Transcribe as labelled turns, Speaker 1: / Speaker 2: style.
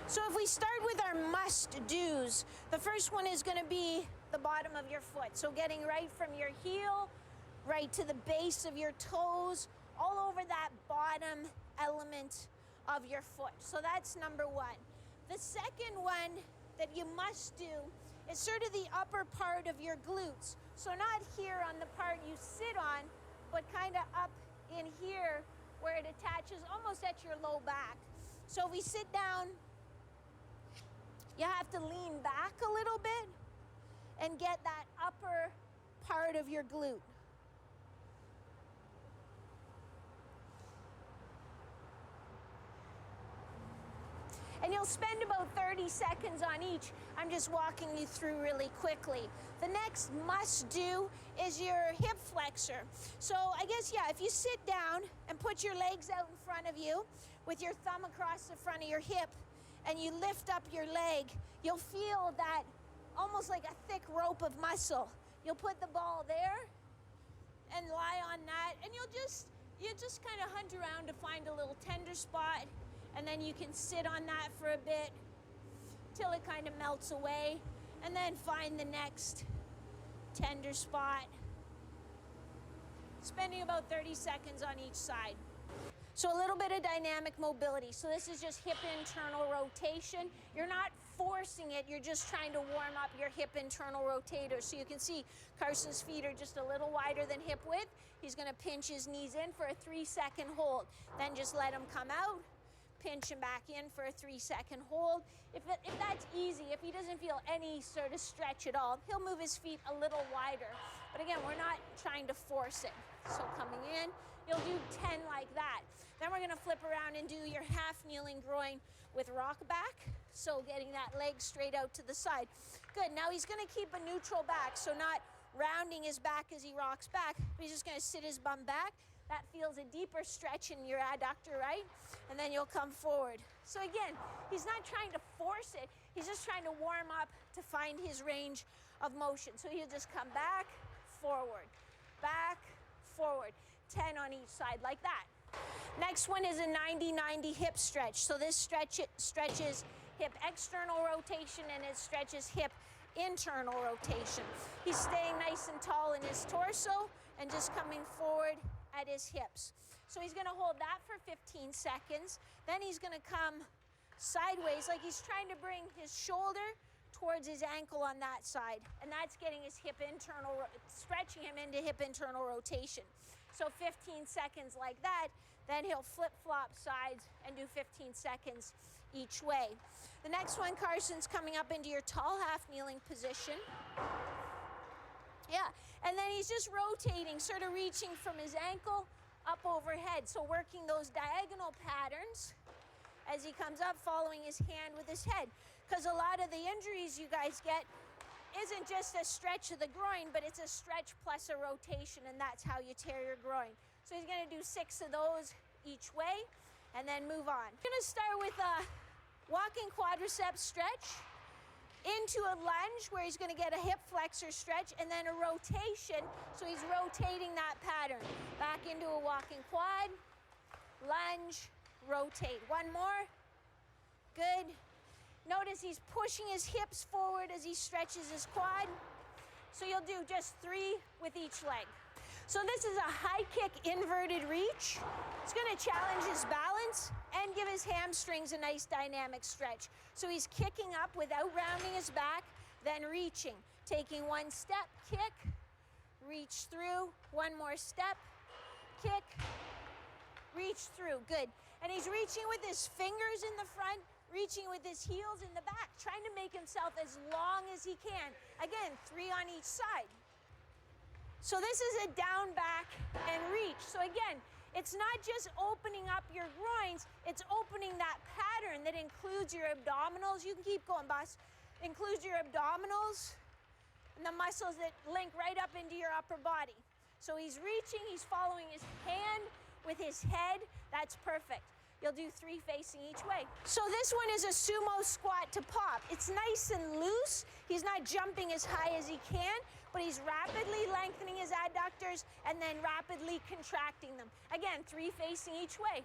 Speaker 1: So if we start with our must-dos, the first one is going to be the bottom of your foot. So getting right from your heel, right to the base of your toes, all over that bottom element of your foot. So that's number one. The second one that you must do is sort of the upper part of your glutes. So not here on the part you sit on, but kind of up in here where it attaches almost at your low back. So if we sit down, you have to lean back a little bit and get that upper part of your glute. And you'll spend about 30 seconds on each. I'm just walking you through really quickly. The next must do is your hip flexor. So I guess, yeah, if you sit down and put your legs out in front of you with your thumb across the front of your hip and you lift up your leg, you'll feel that almost like a thick rope of muscle. You'll put the ball there and lie on that, and you just kind of hunt around to find a little tender spot. And then you can sit on that for a bit till it kind of melts away, and then find the next tender spot. Spending about 30 seconds on each side. So a little bit of dynamic mobility. So this is just hip internal rotation. You're not forcing it, you're just trying to warm up your hip internal rotator. So you can see Carson's feet are just a little wider than hip width. He's gonna pinch his knees in for a 3-second hold. Then just let him come out. Pinch him back in for a 3-second hold. If that's easy, if he doesn't feel any sort of stretch at all, he'll move his feet a little wider. But again, we're not trying to force it. So coming in, you'll do 10 like that. Then we're gonna flip around and do your half kneeling groin with rock back. So getting that leg straight out to the side. Good, now he's gonna keep a neutral back, so not rounding his back as he rocks back, but he's just gonna sit his bum back. That feels a deeper stretch in your adductor, right? And then you'll come forward. So again, he's not trying to force it. He's just trying to warm up to find his range of motion. So he'll just come back, forward, 10 on each side like that. Next one is a 90-90 hip stretch. So this stretches hip external rotation and it stretches hip internal rotation. He's staying nice and tall in his torso and just coming forward at his hips. So he's gonna hold that for 15 seconds. Then he's gonna come sideways like he's trying to bring his shoulder towards his ankle on that side. And that's getting his hip internal, stretching him into hip internal rotation. So 15 seconds like that, then he'll flip-flop sides and do 15 seconds each way. The next one, Carson's coming up into your tall half kneeling position. Yeah, and then he's just rotating, sort of reaching from his ankle up overhead. So working those diagonal patterns as he comes up, following his hand with his head. Because a lot of the injuries you guys get isn't just a stretch of the groin, but it's a stretch plus a rotation, and that's how you tear your groin. So he's gonna do 6 of those each way, and then move on. I'm gonna start with a walking quadriceps stretch, into a lunge where he's gonna get a hip flexor stretch, and then a rotation, so he's rotating that pattern. Back into a walking quad, lunge, rotate. One more, good. Notice he's pushing his hips forward as he stretches his quad. So you'll do just 3 with each leg. So this is a high kick inverted reach. It's gonna challenge his balance and give his hamstrings a nice dynamic stretch. So he's kicking up without rounding his back, then reaching. Taking 1 step, kick, reach through, 1 more step, kick, reach through, good. And he's reaching with his fingers in the front, reaching with his heels in the back, trying to make himself as long as he can. Again, 3 on each side. So this is a down, back, and reach. So again, it's not just opening up your groins, it's opening that pattern that includes your abdominals. You can keep going, boss. Includes your abdominals and the muscles that link right up into your upper body. So he's reaching, he's following his hand with his head. That's perfect. You'll do 3 facing each way. So this one is a sumo squat to pop. It's nice and loose. He's not jumping as high as he can, but he's rapidly lengthening his adductors and then rapidly contracting them. Again, 3 facing each way.